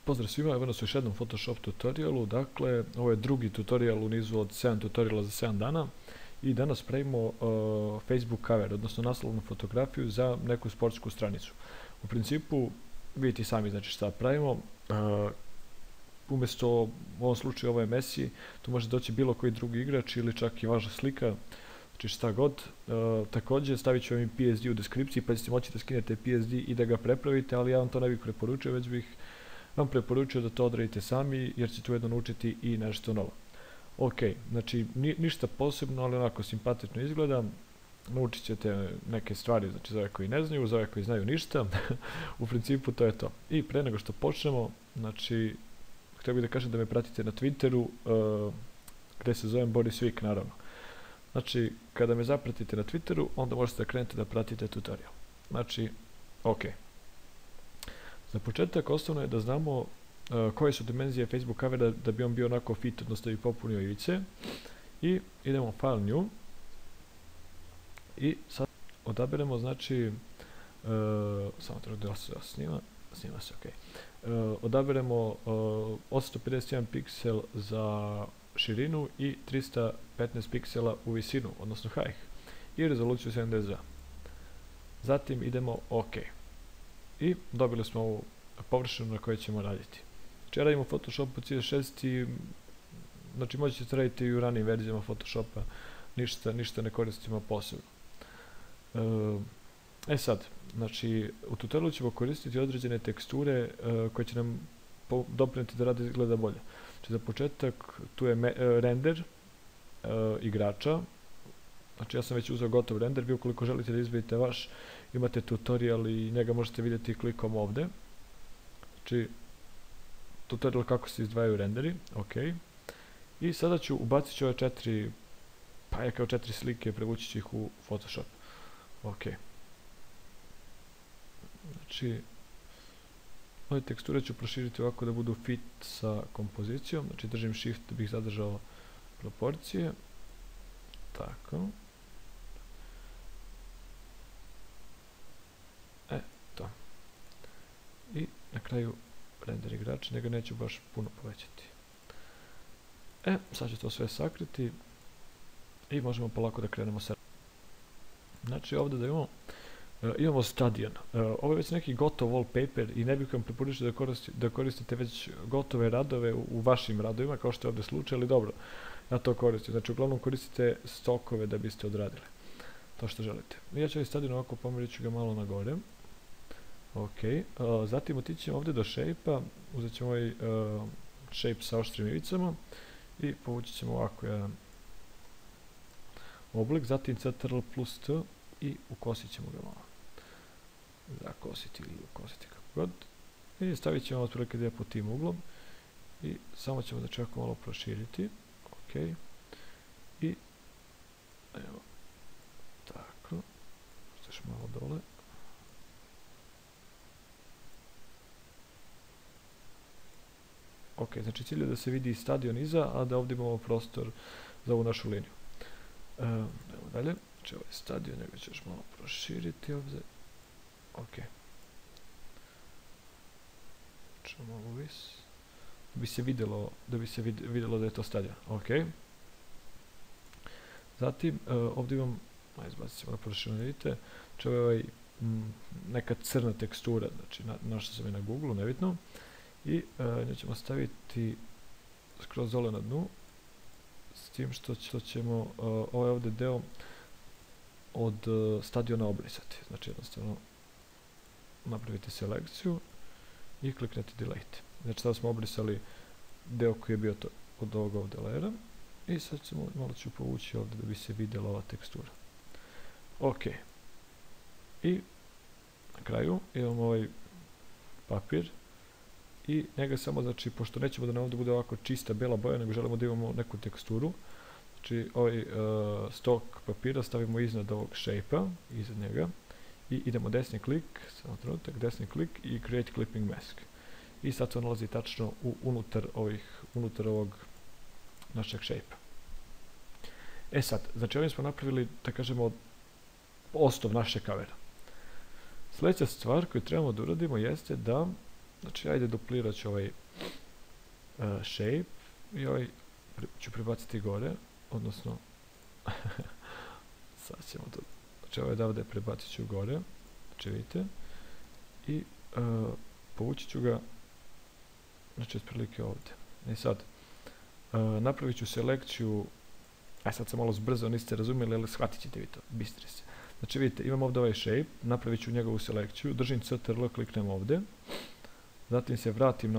Pozdrav svima, evo nas u još jednom Photoshop tutorialu. Dakle, ovo je drugi tutorial u nizu od 7 tutoriala za 7 dana i danas pravimo Facebook cover, odnosno naslovnu fotografiju za neku sportsku stranicu. U principu, vidite sami znači šta pravimo. Umjesto, u ovom slučaju ovo je Messi, tu može doći bilo koji drugi igrač ili čak i vaša slika, znači šta god. Također stavit ću vam i PSD u deskripciji pa ćete moći da skinete PSD i da ga prepravite, ali ja vam to ne bih preporučio, već bih vam preporučio da to odradite sami jer ćete ujedno naučiti i nešto novo. Ok, znači ništa posebno, ali onako simpatično izgleda. Naučit ćete neke stvari, znači za ove koji ne znaju, za ove koji znaju ništa. U principu to je to. I pre nego što počnemo, znači htio bih da kažem da me pratite na Twitteru, gde se zovem Boris Vik, naravno. Znači, kada me zapratite na Twitteru, onda možete da krenete da pratite tutorial. Znači, ok. Za početak osnovno je da znamo koje su dimenzije Facebook covera da bi on bio onako fit, odnosno da bi popunio ivice. I idemo File New. I sad odaberemo, znači, samo treba da se snima se, ok. Odaberemo 851 piksel za širinu i 315 piksela u visinu, odnosno height, i rezoluciju 72. Zatim idemo OK. I dobili smo ovu površinu na kojoj ćemo raditi. Znači ja radim u Photoshopu CS6 i znači možete raditi i u ranijim verzijama Photoshopa, ništa ne koristimo posebno. Sad, znači u tutorialu ćemo koristiti određene teksture koje će nam doprineti da rad izgleda bolje. Znači za početak tu je render igrača. Znači ja sam već uzeo gotov render, vi ukoliko želite da izvedite vaš, imate tutorial i njega možete vidjeti klikom ovde. Znači tutorial kako se izdvajaju renderi, ok. I sada ću ubaciti ove 4, pa je kao 4 slike, prevući ću ih u Photoshop. Ok. Znači ove teksture ću proširiti ovako da budu fit sa kompozicijom, znači držim shift da bih zadržao proporcije. Tako. To. I na kraju render igrača, njega neću baš puno povećati. Sad ću to sve sakriti i možemo polako da krenemo sa. Znači ovdje da imamo stadion. Ovo je već neki gotov wallpaper i ne bih vam preporučio da koristite već gotove radove u vašim radovima, kao što je ovdje slučaj, ali dobro, ja to koristim. Znači uglavnom koristite stokove da biste odradili to što želite. Ja ću ovaj stadion ovako pomerit ću ga malo na gore. Ok, zatim otićemo ovdje do shape-a, uzet ćemo ovaj shape sa oštrim ivicama i povući ćemo ovako jedan oblik, zatim Ctrl plus T i ukosit ćemo ga malo. Zakositi ili ukositi kako god. I stavit ćemo otprilike gdje pod tim uglom i samo ćemo da čekamo malo proširiti. Ok. I evo tako. Još malo dole. Ok, znači cilj je da se vidi stadion iza, a da ovdje imamo prostor za ovu našu liniju. Evo dalje. Znači ovaj stadion, njega ćeš malo proširiti ovdje. Ok. Čemo malo vis. Da bi se vidjelo da je to stadion. Ok. Zatim, ovdje imam, izbacit ćemo na površinu, vidite, znači ovo je neka crna tekstura, znači našao sam je na Google, nebitno. I nju ćemo staviti skroz dole na dnu, s tim što ćemo ovaj ovdje deo od stadiona obrisati. Znači jednostavno napravite selekciju i kliknete delete. Znači sada smo obrisali deo koji je bio od ovog ovdje layera i sad malo ću povući ovdje da bi se vidjela ova tekstura. Ok. I na kraju imamo ovaj papir i njega samo, znači, pošto nećemo da nam ovdje bude ovako čista bela boja, nego želimo da imamo neku teksturu. Znači ovaj stok papira stavimo iznad ovog shape-a, iznad njega, i idemo desni klik, samo trenutak, desni klik i create clipping mask. I sad se on nalazi tačno unutar ovog našeg shape-a. Sad, znači ovim smo napravili, da kažemo, osnov našeg covera. Sljedeća stvar koju trebamo da uradimo jeste da Znači, ajde duplirat ću ovaj shape i ovaj ću prebaciti gore, odnosno sad ćemo to, znači ovaj odavde prebacit ću gore, znači vidite, i povući ću ga, znači otprilike ovdje. I sad, napravit ću selekciju, sad sam malo zbrzo, niste razumjeli, ali shvatit ćete vi to, bistri se. Znači vidite, imam ovdje ovaj shape, napravit ću njegovu selekciju, držim CTRL, kliknem ovdje, zatim se vratim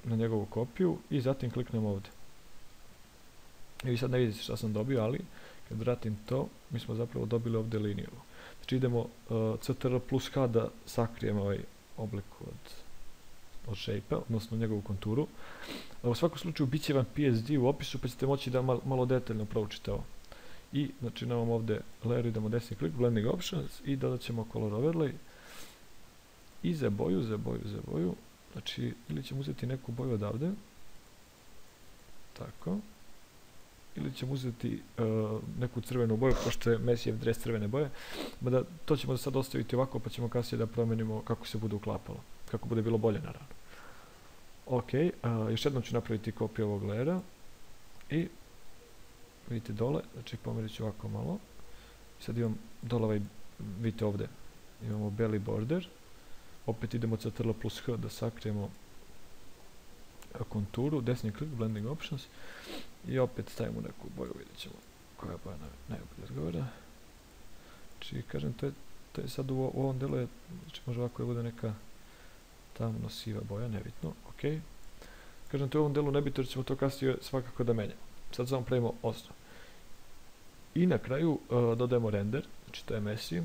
na njegovu kopiju i zatim kliknem ovdje. I vi sad ne vidite šta sam dobio, ali kad vratim to, mi smo zapravo dobili ovdje liniju. Znači idemo CTRL plus H da sakrijemo ovaj oblik od shape-a, odnosno njegovu konturu. U svakom slučaju bit će vam PSD u opisu, pa ćete moći da malo detaljno proučite ovo. I znači nemam ovdje layer, idemo desni klik, blending options i dodat ćemo color overlay. I za boju, znači ili ćemo uzeti neku boju odavde, tako, ili ćemo uzeti neku crvenu boju, pošto je Messijev dres crvene boje, mada to ćemo sad ostaviti ovako, pa ćemo kasnije da promenimo kako se bude uklapalo, kako bude bilo bolje naravno. Ok, još jednom ću napraviti kopiju ovog layera i vidite dole, znači pomerit ću ovako malo, sad imam dole ovaj, vidite ovdje, imamo belly border, opet idemo CTRL plus H da sakrijemo konturu, desni klik, blending options i opet stavimo neku boju, vidjet ćemo koja boja najbolje odgovara. Znači, kažem, to je sad u ovom delu, znači može ovako da bude neka tamno siva boja, nebitno, ok. Kažem, to je u ovom delu nebitno jer ćemo to kasnije svakako da menjamo. Sad samo pravimo osnov. I na kraju dodajemo render, znači to je Messi.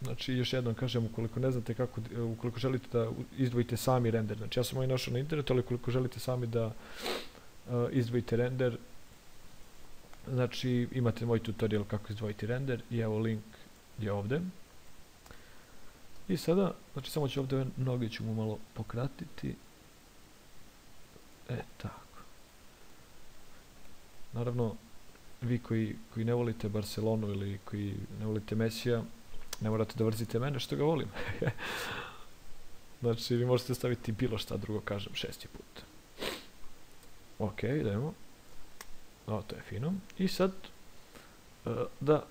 Znači, još jednom kažem, ukoliko ne znate kako, ukoliko želite da izdvojite sami render, znači ja sam ovaj našao na internetu, ali ukoliko želite sami da izdvojite render, znači imate moj tutorial kako izdvojiti render i evo link je ovdje. I sada, znači samo ću ovdje noge ću mu malo pokratiti. Tako. Naravno, vi koji ne volite Barcelonu ili koji ne volite Messija, ne morate da vrzite mene što ga volim. Znači, vi možete staviti bilo šta drugo, kažem, 6. put. Ok, idemo. O, to je fino. I sad, da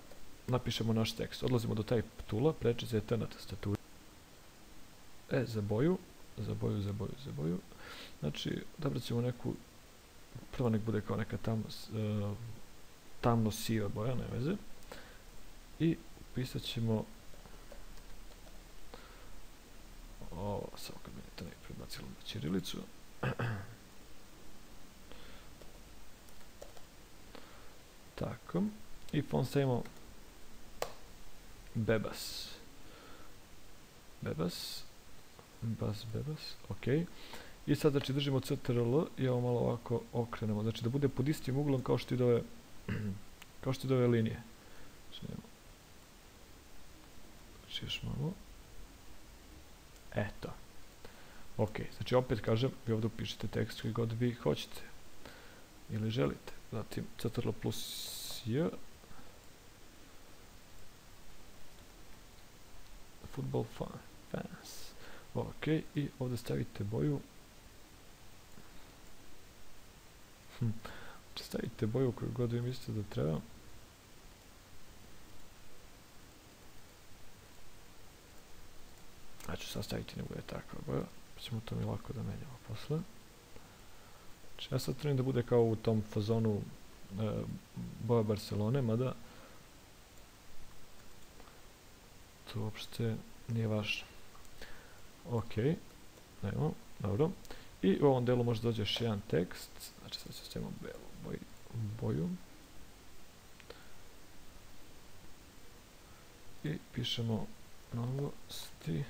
napišemo naš tekst. Odlazimo do type toola, prečice T na tastaturi. Za boju. Znači, odabrat ćemo neku, prvo nek bude kao neka tamno siva boja, ne veze. I pisat ćemo samo kad mi je to nek prebacilo na ćirilicu. Tako. I font stavimo Bebas. Ok. I sad znači držimo CTRL i ovo malo ovako okrenemo. Znači da bude pod istim uglom kao što ide ove linije. Znači još malo. Eto. Ok, znači opet kažem, vi ovdje upišete tekst koji god vi hoćete. Ili želite. Zatim CTRL plus J. Football fans. Ok, i ovdje stavite boju. Stavite boju koju god vi mislite da treba. Znači sad staviti ne bude takva boja, pa ćemo to mi lako da menjamo posle. Znači ja sad trebam da bude kao u tom fazonu boja Barcelone, mada to uopšte nije važno. Ok, evo, dobro. I u ovom delu može dođe još jedan tekst, znači sad se stavimo belu boju. I pišemo novosti.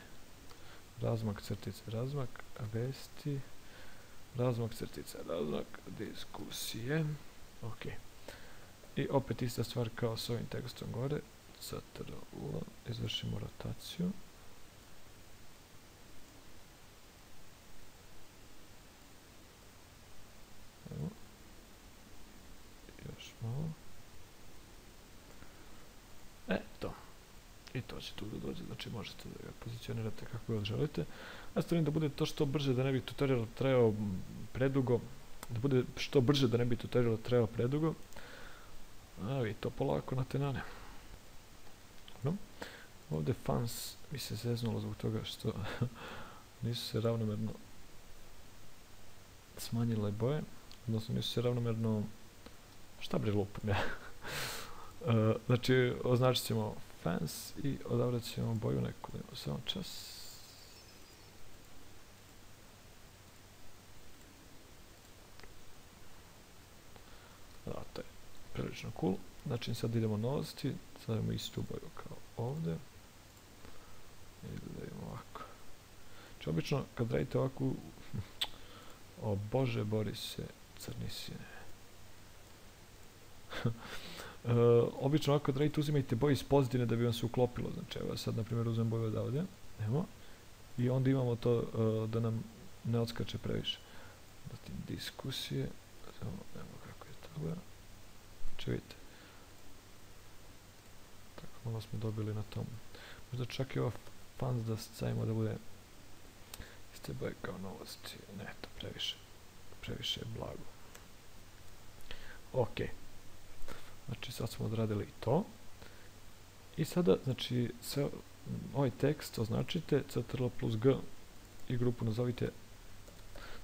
Razmak crtice razmak, vesti, razmak crtice razmak, diskusije. Ok. I opet ista stvar kao s ovim tekstom gore. CTRL, izvršimo rotaciju. Evo. Još malo. Eto. I to će tu da dođe, znači možete da ga pozicionirate kako god želite. Ja stavim da bude to što brže, da ne bi tutorial trajao predugo, da bude što brže, da ne bi tutorial trajao predugo. A i to polako na tenane. No. Ovdje fans mi se zeznulo zbog toga što nisu se ravnomerno smanjile boje, odnosno nisu se ravnomerno, šta bre lupam ja. Znači označit ćemo fans i odabrat ćemo boju neku, samo čas. Da, to je prilično cool. Znači sad idemo novosti, stavimo istu boju kao ovdje. I da idemo ovako. Znači obično kad radite ovakvu, o bože Borise, crni sine. Obično ovako kad radite uzimajte boje iz pozadine da bi vam se uklopilo. Znači evo sad na primjer uzmem boju odavdje. Evo. I onda imamo to da nam ne odskače previše. Zatim diskusije. Evo kako je to boja. Znači vidite. Tako malo smo dobili na tom. Možda čak i ova fans da stavimo da bude iste boje kao novosti. Ne, to previše je blago. Ok. Znači sad smo odradili i to. I sada, znači, ovaj tekst označite Ctrl plus G i grupu nazovite,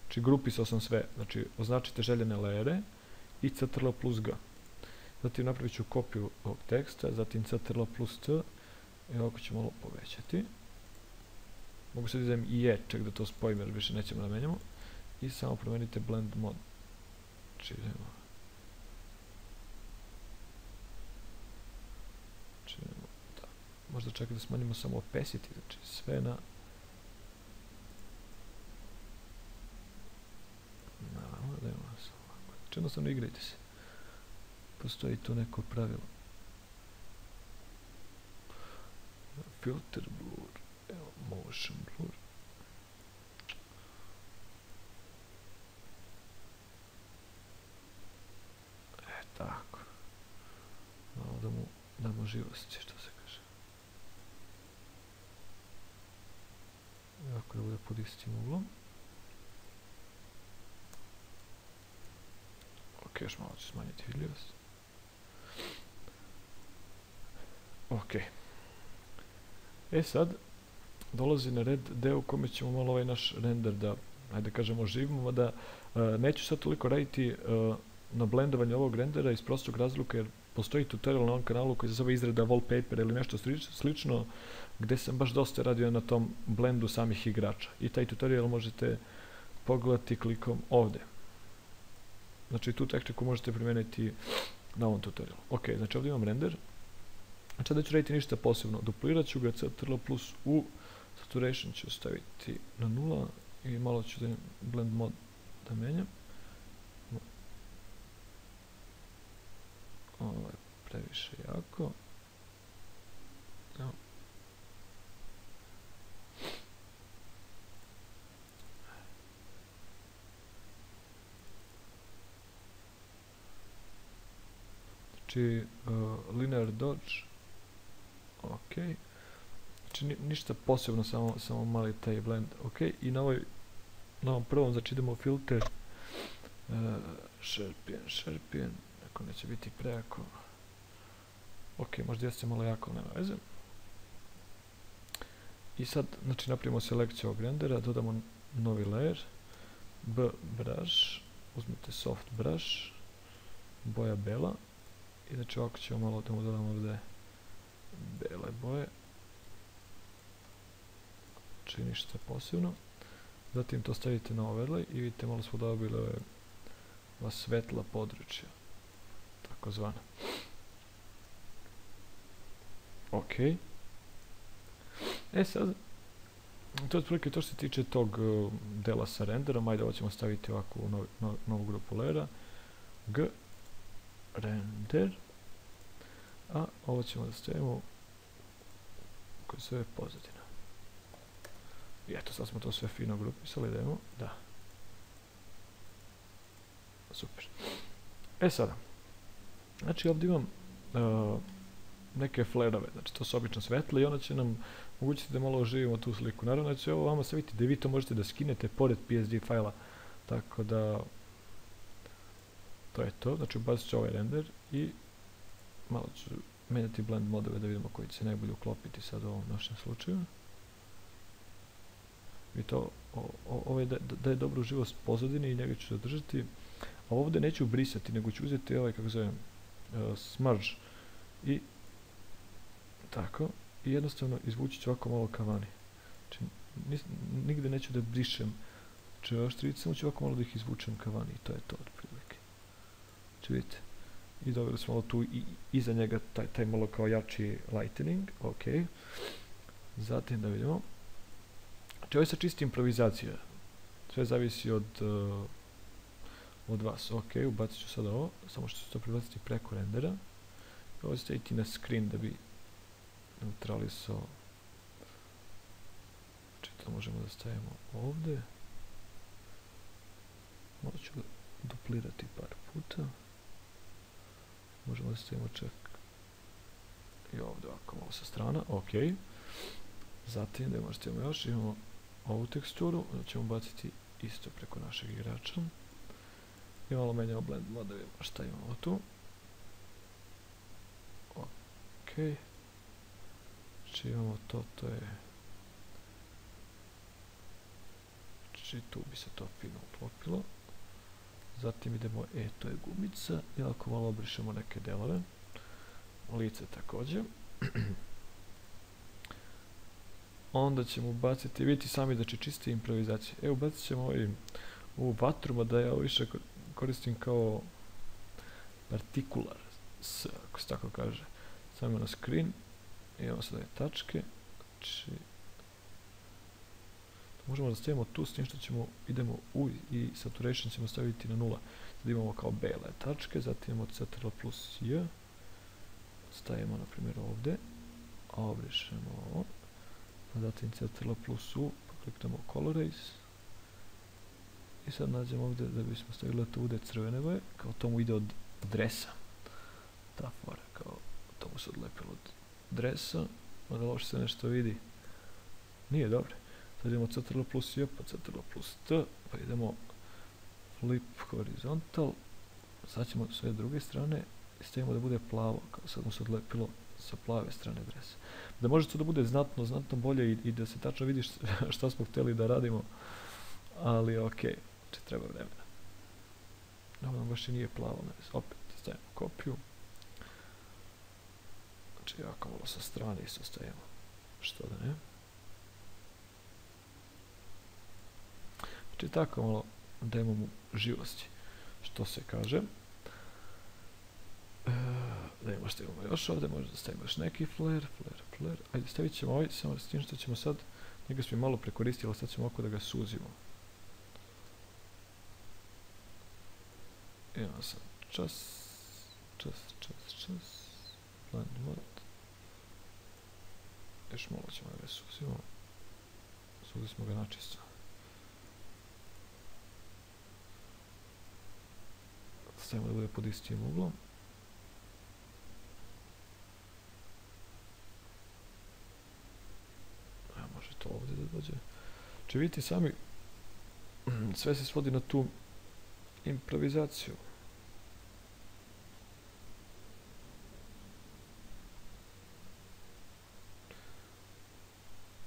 znači grupisao sam sve, znači označite željene lejere i Ctrl plus G. Zatim napravit ću kopiju ovog teksta, zatim Ctrl plus T i ovako ću malo povećati. Mogu sad izdajem i ček da to spojim jer više nećemo da menjamo. I samo promenite blend mode. Znači idemo. Da. Možda čak da smanjimo samo opacity, znači sve na... Naravno, da imamo samo ovako. Znači jednostavno igrajte se. Postoji tu neko pravilo. Filter blur. Evo, motion blur. Tako. Malo da mu damo živosti, što se kaže. Ovako da bude pod istim uglom. Ok, još malo ću smanjiti vidljivost. Ok. E sad, dolazi na red deo u kome ćemo malo ovaj naš render da, ajde kažemo, oživimo, da neću sad toliko raditi na blendovanju ovog rendera iz prostog razloga jer postoji tutorial na ovom kanalu koji se zove izrada wallpaper ili nešto slično gdje sam baš dosta radio na tom blendu samih igrača i taj tutorial možete pogledati klikom ovdje. Znači tu tehniku možete primijeniti na ovom tutorialu. Ok, znači ovdje imam render. Znači sad neću raditi ništa posebno. Duplirat ću ga Ctrl plus U, saturation ću staviti na 0 i malo ću blend mode da menjam. Ovo je previše jako. Evo. Znači, linear dodge. Ok. Znači, ništa posebno, samo mali taj blend. Ok, i na ovom prvom, znači idemo u filter. Sharpen. Ako neće biti prejako. Ok, možda jeste malo jako, ali nema veze. I sad, znači, napravimo selekciju ovog rendera, dodamo novi layer. Brush. Uzmite soft brush. Boja bela. I znači ovako ćemo malo da mu dodamo ovdje bele boje. Znači ništa posebno. Zatim to stavite na overlay i vidite malo smo dobili ova svetla područja. Tako zvana. Ok. E sad, to je otprilike to što se tiče tog dela sa renderom. Ajde, ovo ćemo staviti ovako u novu grupu layera. Render. A ovo ćemo da stavimo koji se zove pozadina. I eto, sad smo to sve fino grupisali, idemo, da. Super. E sada, znači ovdje imam neke flerove, znači to su obično svetle i ona će nam omogućiti da malo oživimo tu sliku. Naravno će ovo vama savjeti da vi to možete da skinete pored PSD fajla, tako da to je to, znači ubacit ću ovaj render i malo ću menjati blend modove da vidimo koji će se najbolje uklopiti sad u ovom našem slučaju. I to, ovaj daje dobru živost pozadini i njega ću zadržati, a ovdje neću brisati, nego ću uzeti ovaj, kako zovem, smudge i tako, i jednostavno izvući ću ovako malo kavani. Znači, nigde neću da brišem, znači ove štrice, samo ću ovako malo da ih izvučem kavani i to je to otprilike. Znači vidite, i dobili smo malo tu i iza njega taj malo kao jači lightening, ok. Zatim da vidimo, znači ovo je sa čista improvizacija, sve zavisi od vas, ok, ubacit ću sada ovo, samo što ću to prebaciti preko rendera, i ovo staviti na screen da bi neutralisao, znači to možemo da stavimo ovdje, malo ću ga duplirati par puta, možemo da stavimo čak i ovdje ovako malo sa strana, ok. Zatim da možete imamo još, imamo ovu teksturu, onda ćemo baciti isto preko našeg igrača i malo menjamo blend mod da vidimo šta imamo tu, ok. Znači imamo to je, znači tu bi se to fino uklopilo. Zatim idemo, to je gumica, i ako malo obrišemo neke delove, lice također. Onda ćemo ubaciti, vidite sami da će čiste improvizacije. Ubacit ćemo ovu vatru, da ja ovo više koristim kao partikular, ako se tako kaže. Stavimo na screen, imamo sada tačke, znači možemo da stavimo tu, s tim što idemo u i saturation ćemo staviti na 0, da imamo kao bele tačke, zatim imamo Ctrl plus J, stavimo na primjer ovdje, obrišemo ovo, zatim Ctrl plus U, kliknemo Colorize, i sad nađemo ovdje da bismo stavili tu ovdje crvene boje, kao to mu ide od dresa, ta fora, kao to mu se odlepilo od dresa, onda loše se nešto vidi, nije dobro. Sad idemo Ctrl plus J, pa Ctrl plus T, pa idemo flip horizontal, sad ćemo sve druge strane i stavimo da bude plavo, kao sad mu se odlepilo sa plave strane dresa. Da može to da bude znatno bolje i da se tačno vidi šta smo htjeli da radimo, ali ok, znači treba vremena. Ovo nam baš i nije plavo, opet stavimo kopiju, znači jako malo sa strane isto stavimo, što da ne. Znači tako malo dajemo mu živosti, što se kaže. Da imamo što imamo još ovdje, možda stavimo još neki flare. Ajde, stavit ćemo ovaj, samo s tim što ćemo sad, njega smo malo prekoristili, ali sad ćemo ovako da ga suzimo. Imamo sad čas, blend mod. Još malo ćemo da ga suzimo. Suzili smo ga načisto. Stavimo da bude pod istim uglom. Može to ovdje da dođe. Če vidite sami, sve se svodi na tu improvizaciju.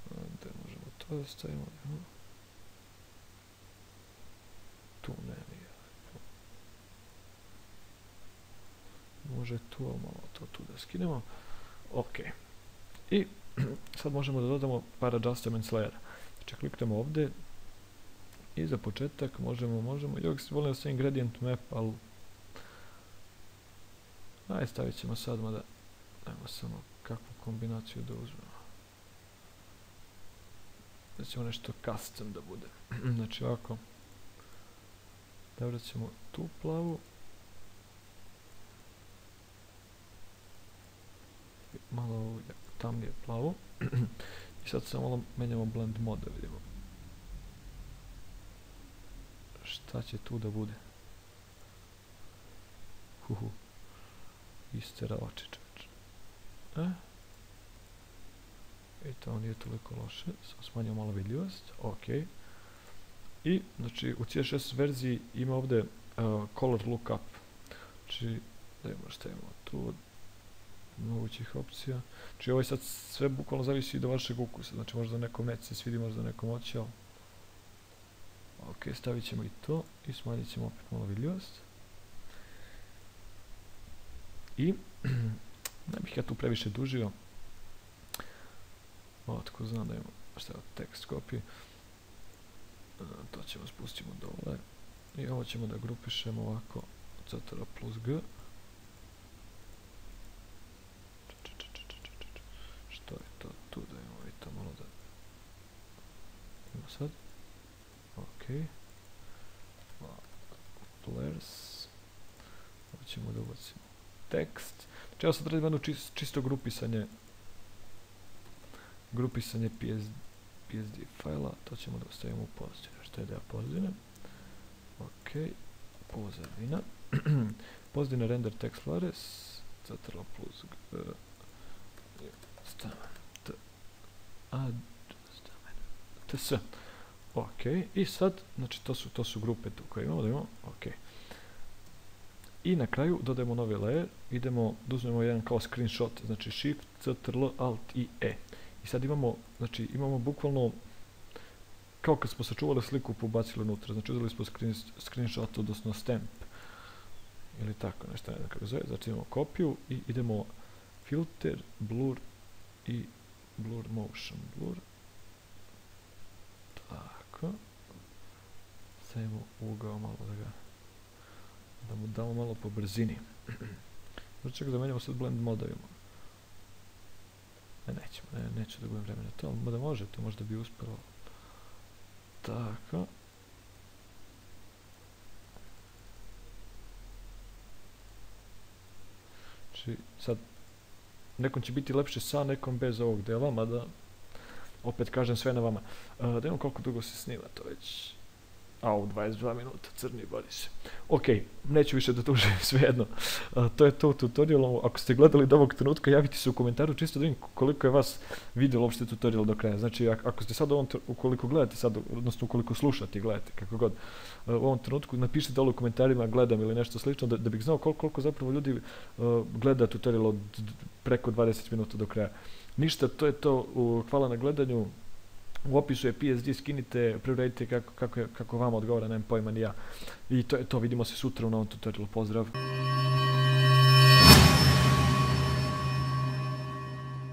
Gdje možemo to da stavimo? Tu ne, nije. Može tu, ali malo to tu da skinemo. Ok. I sad možemo da dodamo par adjustments layer. Znači kliknemo ovdje i za početak možemo, i uvijek volim da stavim gradient map, ali ajde stavit ćemo sad, mada ajmo samo kakvu kombinaciju da uzmemo. Da ćemo nešto custom da bude. Znači ovako, da ćemo tu plavu, malo tamnije plavu i sad samo malo menjamo blend mod da vidimo šta će tu da bude. Istera oči, čovječ. I to nije toliko loše, samo smanjimo malo vidljivost, ok. I, znači, u CSS verziji ima ovdje color lookup, znači, da imamo šta imamo tu od mogućih opcija. Znači, ovo je sad sve bukvalno zavisi do vašeg ukusa, znači možda nekom neće se svidi, možda nekom hoće, ali... Ok, stavit ćemo i to i smanjit ćemo opet malo vidljivost. I, ne bih ja tu previše dužio. Tko zna da imamo, šta je tekst copy. To ćemo spustimo dole. I ovo ćemo da grupišemo ovako, ctrl plus g. Što je to tu, da imamo i to malo da... Imamo sad. Ok. Blurs. Ovo ćemo da ubacimo tekst. Znači, evo sad radim jedno čisto grupisanje PSD fajla. To ćemo da ostavimo u pozadini. Što je da je pozadina? Ok. Pozadina. Pozadina render text flores. Ctrl plus ts. Ok, i sad, znači to su grupe tu koje imamo, da imamo, ok. I na kraju dodajemo novi layer, idemo, da uzmemo jedan kao screenshot, znači Shift, Ctrl, Alt i E. I sad imamo, znači imamo bukvalno, kao kad smo sačuvali sliku pobacili unutra, znači uzeli smo screenshot, odnosno stamp. Ili tako, nešto ne znam kako zove, znači imamo kopiju i idemo filter, blur i blur motion, blur. Tako. Stavimo ugao malo da mu damo malo po brzini. Znači čak zamenjamo sad blend modovima. Neću da gubim vremena na to, ali da može, to možda bi uspelo. Tako. Znači sad nekom će biti lepše sa, nekom bez ovog dela, mada opet kažem sve na vama. Da imam koliko dugo se snima, to već... u 22 minuta, crni bori se. Ok, neću više da dužim, svejedno. To je to u tutorialu. Ako ste gledali do ovog trenutka, javite se u komentaru, čisto da vidim koliko je vas vidjelo uopšte tutorial do kraja. Znači, ako ste sad ukoliko gledate sad, odnosno ukoliko slušate i gledate, kako god, u ovom trenutku, napišite dole u komentarima gledam ili nešto slično, da bih znao koliko zapravo ljudi gleda tutorial od preko 20 minuta do kraja. Ništa, to je to. Hvala na gledanju. U opisu je PSD, skinite, preuredite kako vama odgovara, nemam pojma ni ja. I to je to, vidimo se sutra u novom tutorialu, pozdrav!